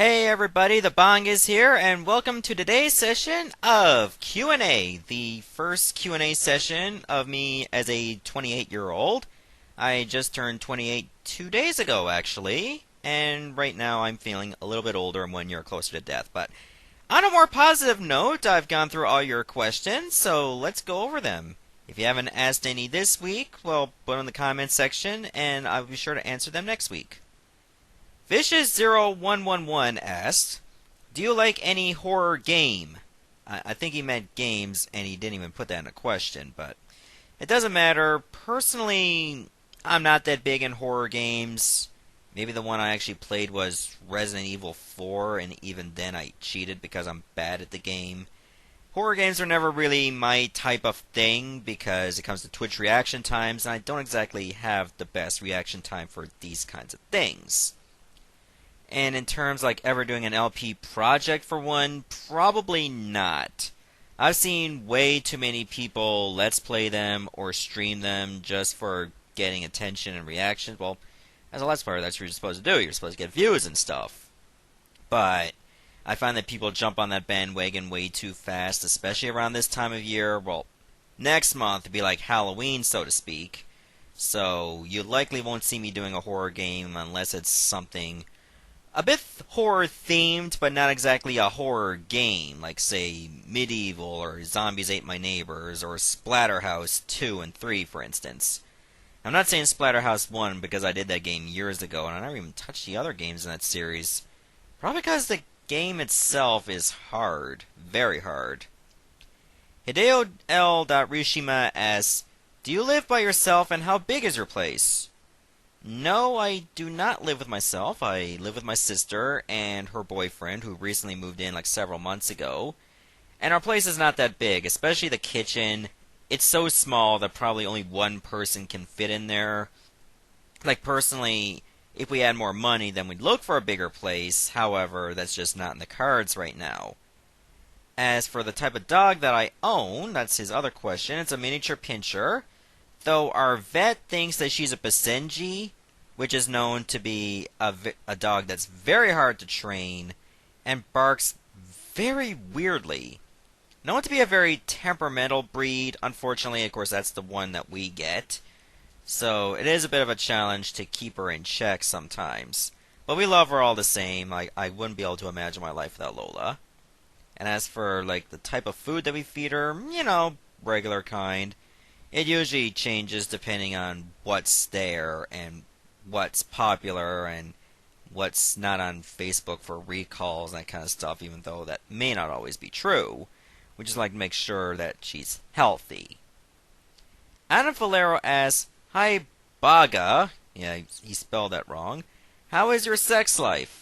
Hey everybody, the Bong is here, and welcome to today's session of Q&A, the first Q&A session of me as a 28-year-old. I just turned 28 2 days ago, actually, and right now I'm feeling a little bit older and 1 year closer to death. But on a more positive note, I've gone through all your questions, so let's go over them. If you haven't asked any this week, well, put them in the comments section, and I'll be sure to answer them next week. Fishes0111 asked, do you like any horror game? I think he meant games, and he didn't even put that in a question, but it doesn't matter. Personally, I'm not that big in horror games. Maybe the one I actually played was Resident Evil 4, and even then I cheated because I'm bad at the game. Horror games are never really my type of thing because it comes to Twitch reaction times, and I don't exactly have the best reaction time for these kinds of things. And in terms like ever doing an LP project for one, probably not. I've seen way too many people let's play them or stream them just for getting attention and reaction. Well, as a let's player, that's what you're supposed to do. You're supposed to get views and stuff. But I find that people jump on that bandwagon way too fast, especially around this time of year. Well, next month will be like Halloween, so to speak. So you likely won't see me doing a horror game unless it's something a bit horror themed, but not exactly a horror game, like say Medieval or Zombies Ate My Neighbors or Splatterhouse 2 and 3, for instance. I'm not saying Splatterhouse 1 because I did that game years ago, and I never even touched the other games in that series. Probably because the game itself is hard, very hard. Hideo L. Rishima asks, do you live by yourself, and how big is your place? No, I do not live with myself. I live with my sister and her boyfriend, who recently moved in like several months ago. And our place is not that big, especially the kitchen. It's so small that probably only one person can fit in there. Like, personally, if we had more money, then we'd look for a bigger place. However, that's just not in the cards right now. As for the type of dog that I own, that's his other question. It's a miniature pinscher. Though our vet thinks that she's a Basenji, which is known to be a dog that's very hard to train and barks very weirdly. Known to be a very temperamental breed. Unfortunately, of course, that's the one that we get. So it is a bit of a challenge to keep her in check sometimes. But we love her all the same. I wouldn't be able to imagine my life without Lola. And as for like the type of food that we feed her, regular kind. It usually changes depending on what's there and what's popular and what's not on Facebook for recalls and that kind of stuff, even though that may not always be true. We just like to make sure that she's healthy. Adam Valero asks, hi Baga, yeah, he spelled that wrong, how is your sex life?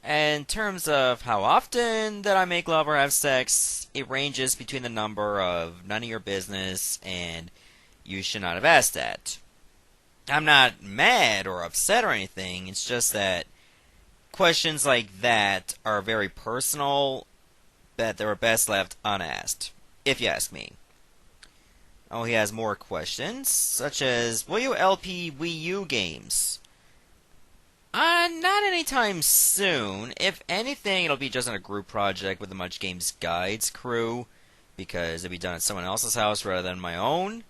In terms of how often that I make love or have sex, it ranges between the number of none of your business and you should not have asked that. I'm not mad or upset or anything, it's just that questions like that are very personal, that they were best left unasked, if you ask me. Oh, he has more questions, such as, will you LP Wii U games? Not anytime soon. If anything, it'll be just in a group project with the Much Games Guides crew, because it'll be done at someone else's house rather than my own.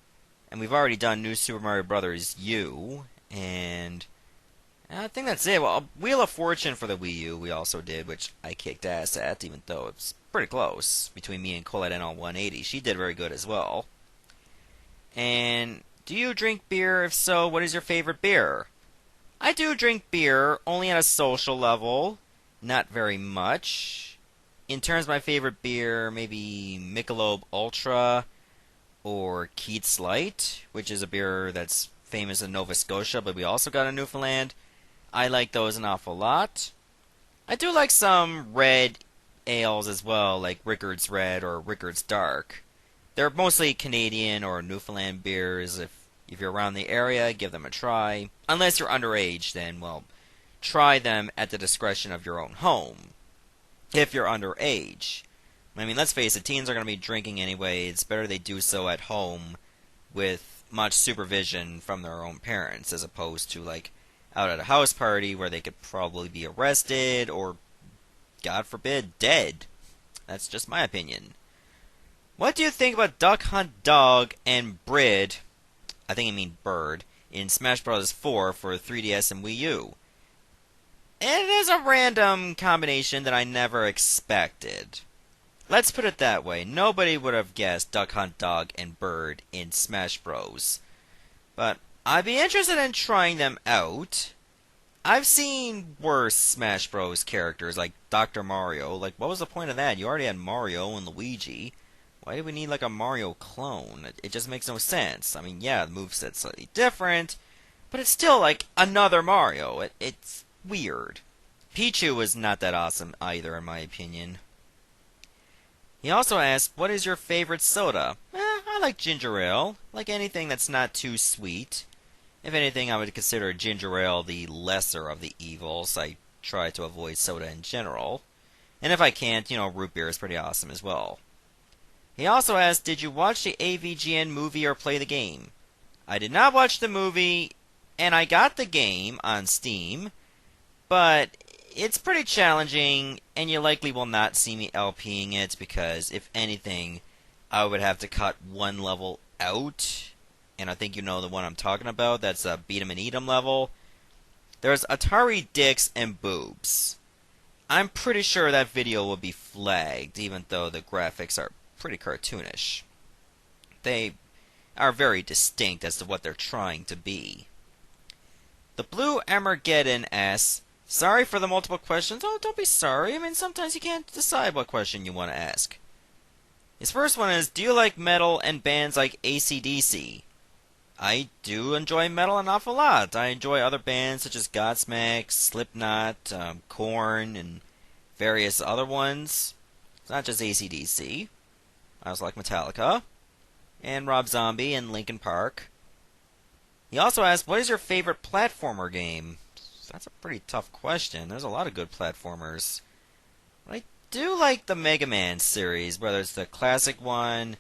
And we've already done New Super Mario Bros. U, and I think that's it. Well, Wheel of Fortune for the Wii U we also did, which I kicked ass at, even though it's pretty close between me and Colette NL180. She did very good as well. And do you drink beer? If so, what is your favorite beer? I do drink beer, only at a social level, not very much. In terms of my favorite beer, maybe Michelob Ultra or Keats Light, which is a beer that's famous in Nova Scotia, but we also got in Newfoundland. I like those an awful lot. I do like some red ales as well, like Rickard's Red or Rickard's Dark. They're mostly Canadian or Newfoundland beers. If you're around the area, give them a try. Unless you're underage, then, well, try them at the discretion of your own home. If you're underage. I mean, let's face it, teens are going to be drinking anyway. It's better they do so at home with much supervision from their own parents, as opposed to, like, out at a house party where they could probably be arrested or God forbid, dead. That's just my opinion. What do you think about Duck Hunt Dog and Brid, I think I mean Bird, in Smash Bros. 4 for 3DS and Wii U? It is a random combination that I never expected. Let's put it that way. Nobody would have guessed Duck Hunt Dog and Bird in Smash Bros. But I'd be interested in trying them out. I've seen worse Smash Bros. Characters like Dr. Mario. Like, what was the point of that? You already had Mario and Luigi. Why do we need like a Mario clone? It just makes no sense. I mean, yeah, the moveset's slightly different, but it's still like another Mario. It's weird. Pichu was not that awesome either, in my opinion. He also asked, what is your favorite soda? I like ginger ale. Like anything that's not too sweet. If anything, I would consider ginger ale the lesser of the evils. I try to avoid soda in general. And if I can't, root beer is pretty awesome as well. He also asked, did you watch the AVGN movie or play the game? I did not watch the movie, and I got the game on Steam, but it's pretty challenging, and you likely will not see me LPing it, because if anything, I would have to cut one level out, and I think you know the one I'm talking about. That's a beat 'em and eat 'em level. There's Atari dicks and boobs. I'm pretty sure that video will be flagged, even though the graphics are pretty cartoonish. They are very distinct as to what they're trying to be. The Blue Armageddon asks, sorry for the multiple questions. Oh, don't be sorry. I mean, sometimes you can't decide what question you want to ask. His first one is, do you like metal and bands like AC/DC? I do enjoy metal an awful lot. I enjoy other bands such as Godsmack, Slipknot, Korn, and various other ones. It's not just AC/DC. I also like Metallica, and Rob Zombie, and Linkin Park. He also asked, what is your favorite platformer game? That's a pretty tough question. There's a lot of good platformers. But I do like the Mega Man series, whether it's the classic one,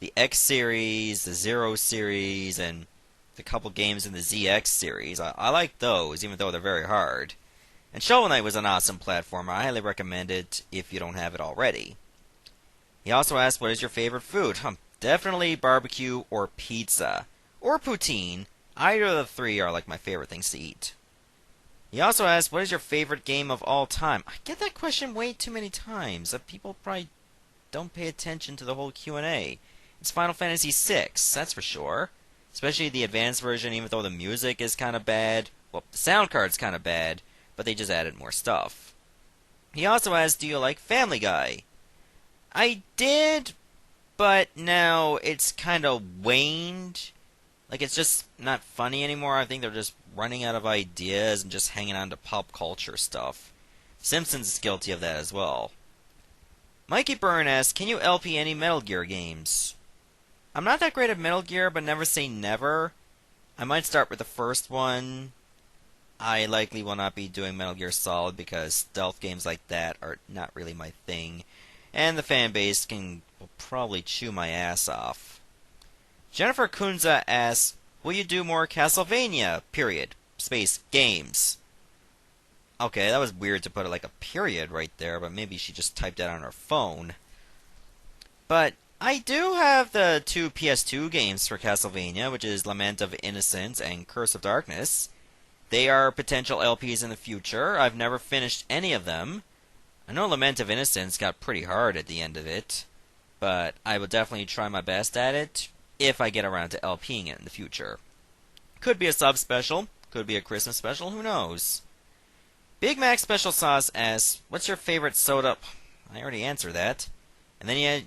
the X series, the Zero series, and the couple games in the ZX series. I like those, even though they're very hard. And Shovel Knight was an awesome platformer. I highly recommend it if you don't have it already. He also asked, what is your favorite food? Definitely barbecue or pizza. Or poutine. Either of the three are like my favorite things to eat. He also asked, what is your favorite game of all time? I get that question way too many times. People probably don't pay attention to the whole Q&A. It's Final Fantasy VI, that's for sure. Especially the advanced version, even though the music is kind of bad. Well, the sound card's kind of bad, but they just added more stuff. He also asked, do you like Family Guy? I did, but now it's kind of waned. Like, it's just not funny anymore. I think they're just running out of ideas and just hanging on to pop culture stuff. Simpsons is guilty of that as well. Mikey Byrne asks, can you LP any Metal Gear games? I'm not that great at Metal Gear, but never say never. I might start with the first one. I likely will not be doing Metal Gear Solid because stealth games like that are not really my thing. And the fan base will probably chew my ass off. Jennifer Kunza asks, will you do more Castlevania, space, games? Okay, that was weird to put like a period right there, but maybe she just typed that on her phone. But I do have the two PS2 games for Castlevania, which is Lament of Innocence and Curse of Darkness. They are potential LPs in the future. I've never finished any of them. I know Lament of Innocence got pretty hard at the end of it, but I will definitely try my best at it if I get around to LPing it in the future. Could be a sub special, could be a Christmas special, who knows? Big Mac Special Sauce asks, what's your favorite soda? I already answered that. And then he had,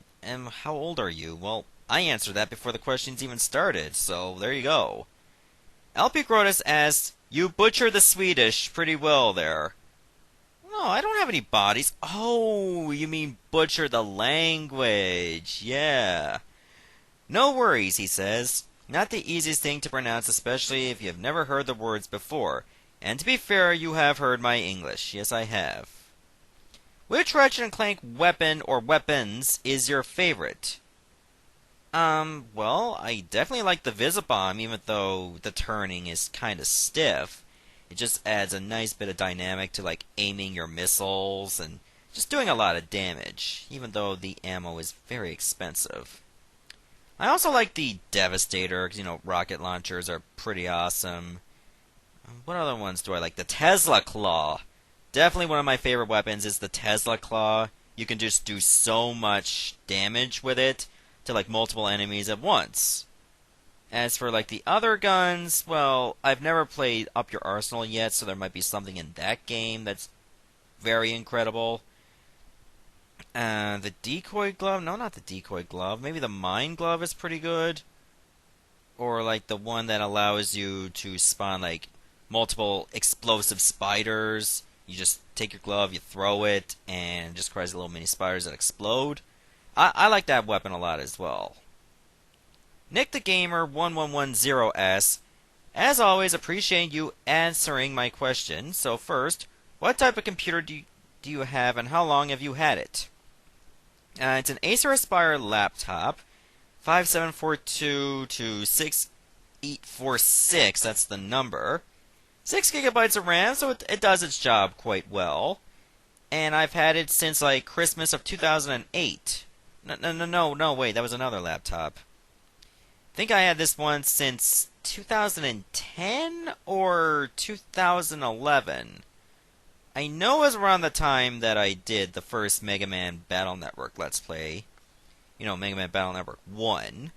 how old are you? Well, I answered that before the questions even started, so there you go. LP Grotus asks, you butchered the Swedish pretty well there. No, I don't have any bodies. Oh, you mean butcher the language. Yeah. No worries, he says. Not the easiest thing to pronounce, especially if you have never heard the words before. And to be fair, you have heard my English. Yes, I have. Which Ratchet & Clank weapon or weapons is your favorite? Well, I definitely like the Visibomb, even though the turning is kind of stiff. It just adds a nice bit of dynamic to, like, aiming your missiles and just doing a lot of damage, even though the ammo is very expensive. I also like the Devastator, because, rocket launchers are pretty awesome. What other ones do I like? The Tesla Claw. Definitely one of my favorite weapons is the Tesla Claw. You can just do so much damage with it to like multiple enemies at once. As for like the other guns, well, I've never played Up Your Arsenal yet, so there might be something in that game that's very incredible. The Decoy Glove? No, not the Decoy Glove. Maybe the Mine Glove is pretty good. Or like the one that allows you to spawn like multiple explosive spiders. You just take your glove, you throw it, and it just creates little mini spiders that explode. I like that weapon a lot as well. Nick the Gamer 1110S, as always, appreciate you answering my question. So first, what type of computer do you have, and how long have you had it? It's an Acer Aspire laptop, 5742 to 6846. That's the number. 6 gigabytes of RAM, so it does its job quite well. And I've had it since like Christmas of 2008. No, wait, that was another laptop. I think I had this one since 2010 or 2011. I know it was around the time that I did the first Mega Man Battle Network Let's Play. Mega Man Battle Network 1.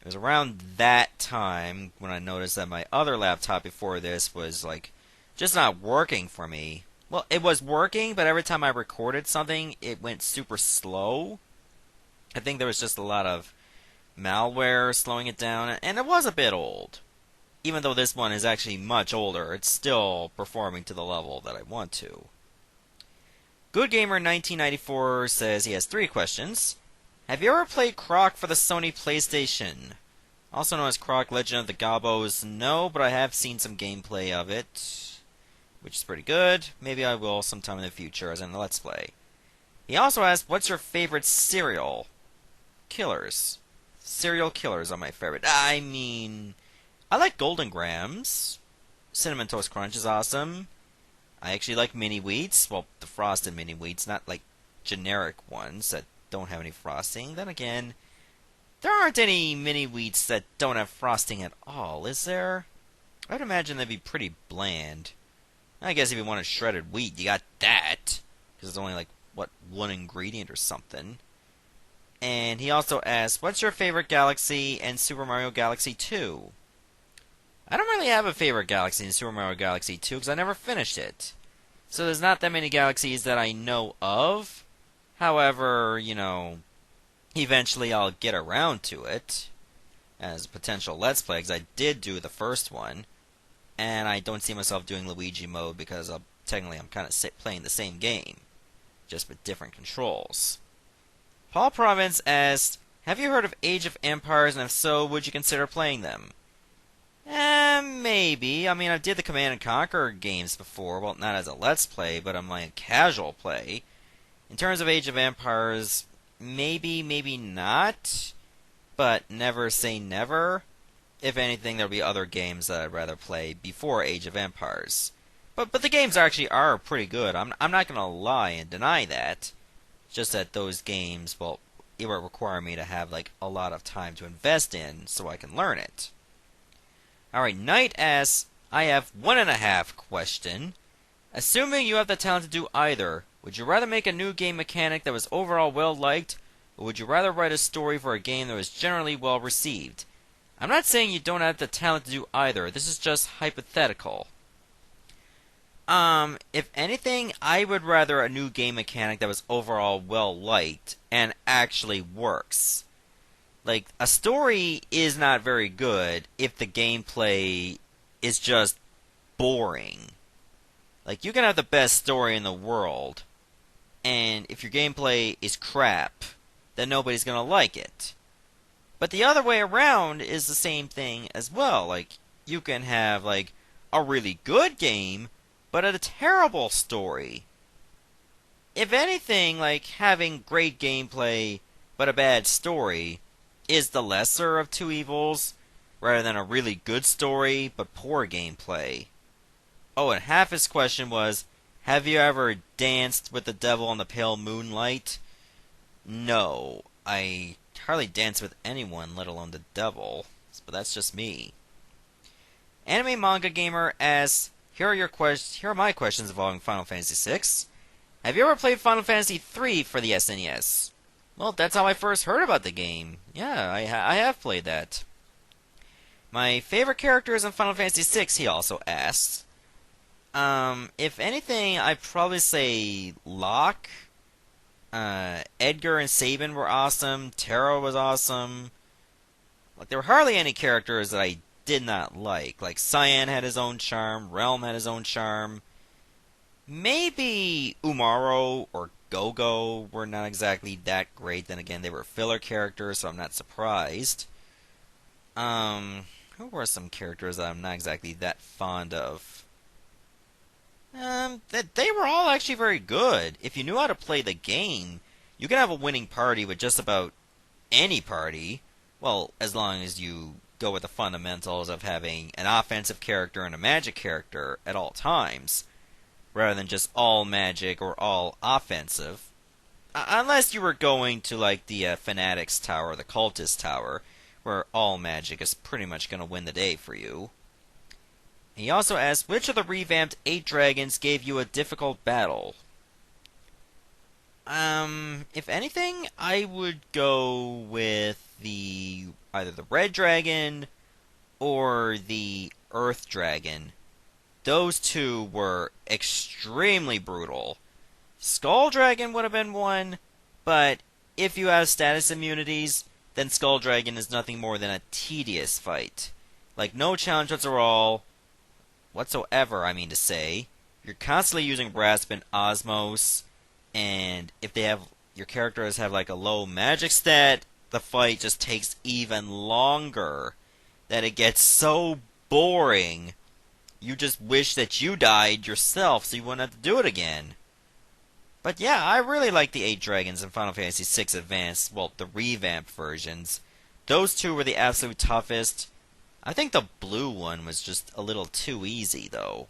It was around that time when I noticed that my other laptop before this was like just not working for me. Well, it was working, but every time I recorded something, it went super slow. I think there was just a lot of malware slowing it down, and it was a bit old. Even though this one is actually much older, it's still performing to the level that I want to. GoodGamer1994 says he has 3 questions. Have you ever played Croc for the Sony PlayStation? Also known as Croc Legend of the Gobos? No, but I have seen some gameplay of it, which is pretty good. Maybe I will sometime in the future as in the Let's Play. He also asked, what's your favorite cereal? Killers. Cereal killers are my favorite. I like Golden Grams. Cinnamon Toast Crunch is awesome. I actually like Mini Wheats. Well, the frosted Mini Wheats, not like generic ones that don't have any frosting. Then again, there aren't any Mini Wheats that don't have frosting at all, is there? I would imagine they'd be pretty bland. I guess if you wanted shredded wheat, you got that. Because it's only like, one ingredient or something. And he also asked, what's your favorite galaxy in Super Mario Galaxy 2? I don't really have a favorite galaxy in Super Mario Galaxy 2 because I never finished it. So there's not that many galaxies that I know of. However, eventually I'll get around to it as a potential Let's Play, because I did do the first one, and I don't see myself doing Luigi mode because technically I'm kind of playing the same game, just with different controls. Paul Province asked, have you heard of Age of Empires, and if so, would you consider playing them? Maybe. I did the Command & Conquer games before, well, not as a Let's Play, but I'm like a casual play. In terms of Age of Empires, maybe, maybe not, but never say never. If anything, there'll be other games that I'd rather play before Age of Empires. But the games actually are pretty good. I'm not going to lie and deny that. Just that those games, well, it will require me to have like a lot of time to invest in so I can learn it. Alright, Knight asks, I have 1.5 question. Assuming you have the talent to do either, would you rather make a new game mechanic that was overall well liked, or would you rather write a story for a game that was generally well received? I'm not saying you don't have the talent to do either. This is just hypothetical. If anything, I would rather a new game mechanic that was overall well liked and actually works. Like, a story is not very good if the gameplay is just boring. Like, you can have the best story in the world, and if your gameplay is crap, then nobody's gonna like it. But the other way around is the same thing as well. Like, you can have, like, a really good game, but a terrible story. If anything, like, having great gameplay, but a bad story, is the lesser of two evils, rather than a really good story, but poor gameplay. Oh, and half his question was, Have you ever danced with the devil in the pale moonlight? No, I hardly dance with anyone, let alone the devil. But that's just me. Anime Manga Gamer asks, here are my questions involving Final Fantasy VI. Have you ever played Final Fantasy III for the SNES? Well, that's how I first heard about the game. Yeah, I have played that. My favorite characters in Final Fantasy VI, he also asks. If anything, I'd probably say Locke. Edgar and Sabin were awesome. Terra was awesome. Like, there were hardly any characters that I did not like. Like, Cyan had his own charm. Relm had his own charm. Maybe Umaro or Gogo were not exactly that great. Then again, they were filler characters, so I'm not surprised. Who were some characters that I'm not exactly that fond of? They were all actually very good. If you knew how to play the game, you can have a winning party with just about any party. Well, as long as you go with the fundamentals of having an offensive character and a magic character at all times, rather than just all magic or all offensive. Unless you were going to like the Fanatics Tower or the Cultist Tower, where all magic is pretty much going to win the day for you. He also asked, which of the revamped 8 dragons gave you a difficult battle? If anything, I would go with either the red dragon or the earth dragon. Those two were extremely brutal. Skull Dragon would have been one, but if you have status immunities, then Skull Dragon is nothing more than a tedious fight. Like, no challenge whatsoever, I mean to say. You're constantly using Raspin Osmos, and if your characters have like a low magic stat, the fight just takes even longer. That it gets so boring, you just wish that you died yourself so you wouldn't have to do it again. But yeah, I really like the 8 dragons in Final Fantasy VI Advance, well, the revamped versions. Those two were the absolute toughest. I think the blue one was just a little too easy, though.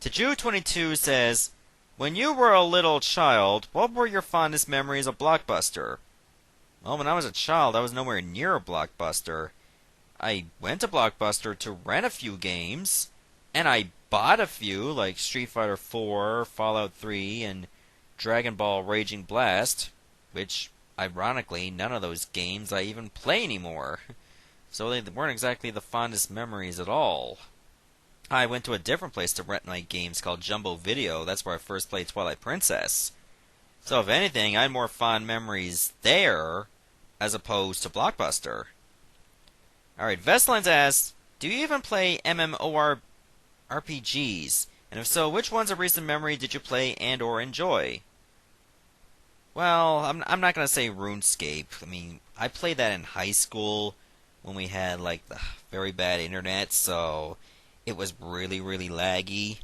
Taju22 says, when you were a little child, what were your fondest memories of Blockbuster? Well, when I was a child, I was nowhere near a Blockbuster. I went to Blockbuster to rent a few games, and I bought a few, like Street Fighter 4, Fallout 3, and Dragon Ball Raging Blast, which, ironically, none of those games I even play anymore. So they weren't exactly the fondest memories at all. I went to a different place to rent my games called Jumbo Video. That's where I first played Twilight Princess. So if anything, I had more fond memories there as opposed to Blockbuster. Alright, Vestlines asks, do you even play MMORPGs? And if so, which ones of recent memory did you play and or enjoy? Well, I'm not going to say RuneScape. I mean, I played that in high school when we had like the very bad internet, so it was really, really laggy.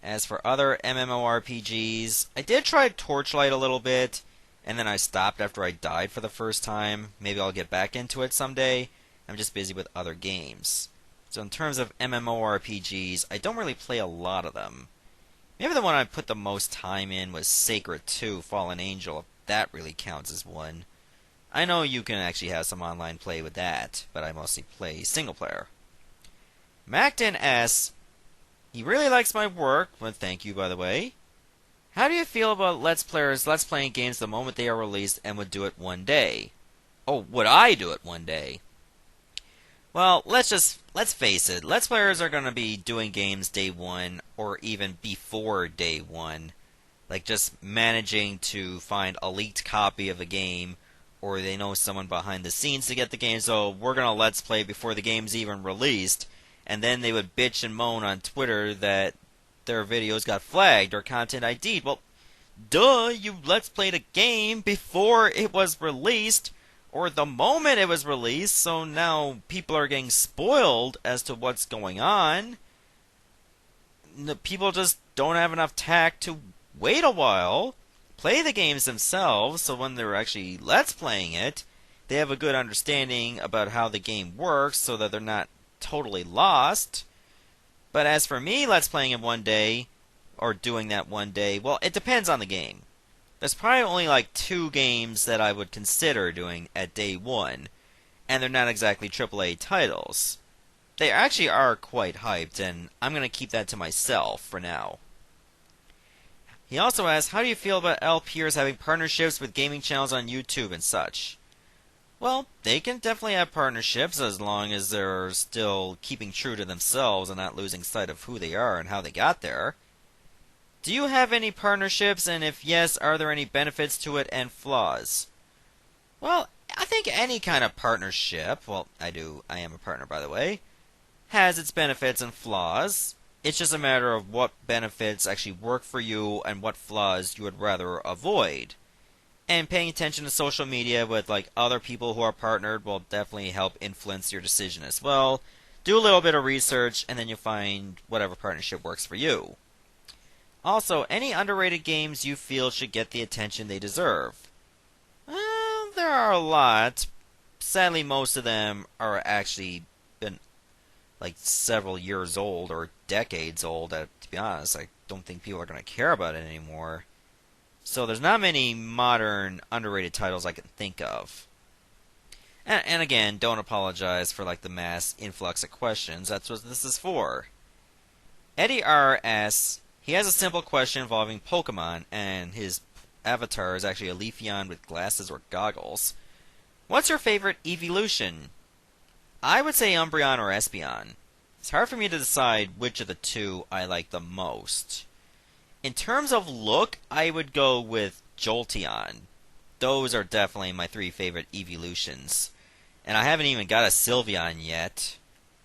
As for other MMORPGs, I did try Torchlight a little bit, and then I stopped after I died for the first time. Maybe I'll get back into it someday. I'm just busy with other games. So in terms of MMORPGs, I don't really play a lot of them. Maybe the one I put the most time in was Sacred 2, Fallen Angel, if that really counts as one. I know you can actually have some online play with that, but I mostly play single player. Macton asks, he really likes my work, well, thank you by the way. How do you feel about Let's Players Let's Playing games the moment they are released and would do it one day? Oh, would I do it one day? Well, let's face it, Let's Players are going to be doing games day one, or even before day one. Like just managing to find a leaked copy of a game, or they know someone behind the scenes to get the game, so we're going to Let's Play before the game's even released, and then they would bitch and moan on Twitter that their videos got flagged or content ID'd. Well, duh, you Let's Played a game before it was released, or the moment it was released, so now people are getting spoiled as to what's going on. People just don't have enough tact to wait a while, play the games themselves, so when they're actually Let's Playing it, they have a good understanding about how the game works so that they're not totally lost. But as for me Let's Playing it one day, or doing that one day? Well, it depends on the game. There's probably only like 2 games that I would consider doing at day one, and they're not exactly AAA titles. They actually are quite hyped, and I'm going to keep that to myself for now. He also asks, how do you feel about LPers having partnerships with gaming channels on YouTube and such? Well, they can definitely have partnerships as long as they're still keeping true to themselves and not losing sight of who they are and how they got there. Do you have any partnerships, and if yes, are there any benefits to it and flaws? Well, I think any kind of partnership, well, I am a partner by the way, has its benefits and flaws. It's just a matter of what benefits actually work for you and what flaws you would rather avoid. And paying attention to social media with like other people who are partnered will definitely help influence your decision as well. Do a little bit of research and then you'll find whatever partnership works for you. Also, any underrated games you feel should get the attention they deserve? Well, there are a lot. Sadly, most of them are actually been like several years old or decades old. To be honest, I don't think people are going to care about it anymore. So there's not many modern underrated titles I can think of. And again, don't apologize for like the mass influx of questions. That's what this is for. Eddie R asks, he has a simple question involving Pokemon, and his avatar is actually a Leafeon with glasses or goggles. What's your favorite evolution? I would say Umbreon or Espeon. It's hard for me to decide which of the two I like the most. In terms of look, I would go with Jolteon. Those are definitely my 3 favorite evolutions. And I haven't even got a Sylveon yet.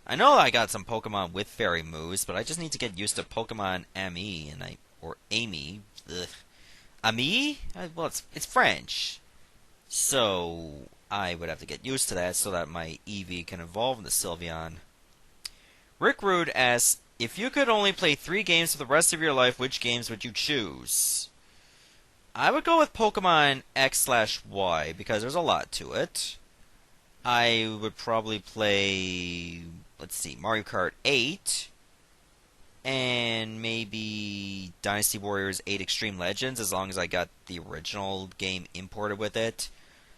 I know I got some Pokemon with fairy moves, but I just need to get used to Pokemon Ami or Amy. Ugh. Ami? Well, it's French. So I would have to get used to that so that my Eevee can evolve into Sylveon. Rick Rude asks, if you could only play 3 games for the rest of your life, which games would you choose? I would go with Pokemon X/Y because there's a lot to it. I would probably play, let's see, Mario Kart 8 and maybe Dynasty Warriors 8 Extreme Legends as long as I got the original game imported with it.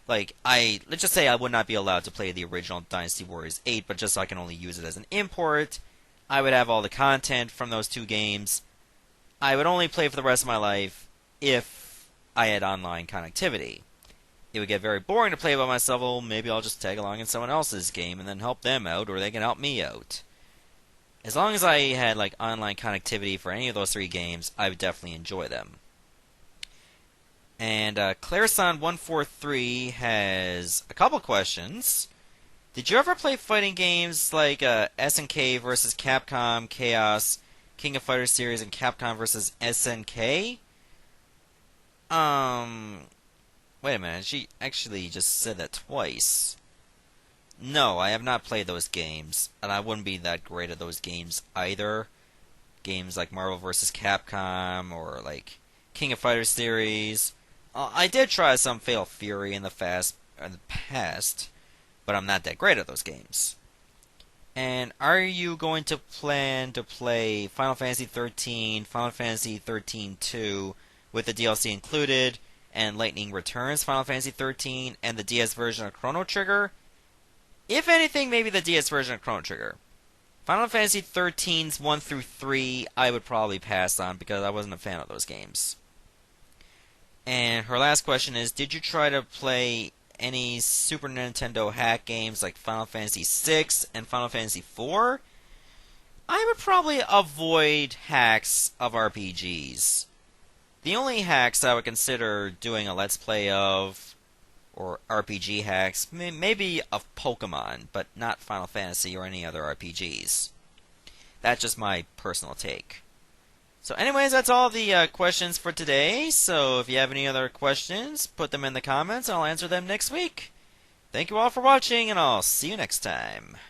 Like, let's just say I would not be allowed to play the original Dynasty Warriors 8, but just so I can only use it as an import, I would have all the content from those 2 games. I would only play for the rest of my life if I had online connectivity. It would get very boring to play by myself. Well, maybe I'll just tag along in someone else's game and then help them out, or they can help me out. As long as I had like online connectivity for any of those 3 games, I would definitely enjoy them. And Clareson143 has a couple questions. Did you ever play fighting games like SNK versus Capcom, Chaos, King of Fighters series, and Capcom versus SNK? Wait a minute, she actually just said that twice. No, I have not played those games, and I wouldn't be that great at those games either. Games like Marvel vs. Capcom or like King of Fighters series. I did try some Fatal Fury in the past, but I'm not that great at those games. And are you going to plan to play Final Fantasy 13, Final Fantasy 13-2 with the DLC included, and Lightning Returns Final Fantasy 13 and the DS version of Chrono Trigger? If anything, maybe the DS version of Chrono Trigger. Final Fantasy 13's 1 through 3 I would probably pass on because I wasn't a fan of those games. And her last question is, did you try to play any Super Nintendo hack games like Final Fantasy 6 and Final Fantasy 4? I would probably avoid hacks of RPGs. The only hacks I would consider doing a Let's Play of, or RPG hacks, maybe of Pokemon, but not Final Fantasy or any other RPGs. That's just my personal take. So anyways, that's all the questions for today. So if you have any other questions, put them in the comments and I'll answer them next week. Thank you all for watching, and I'll see you next time.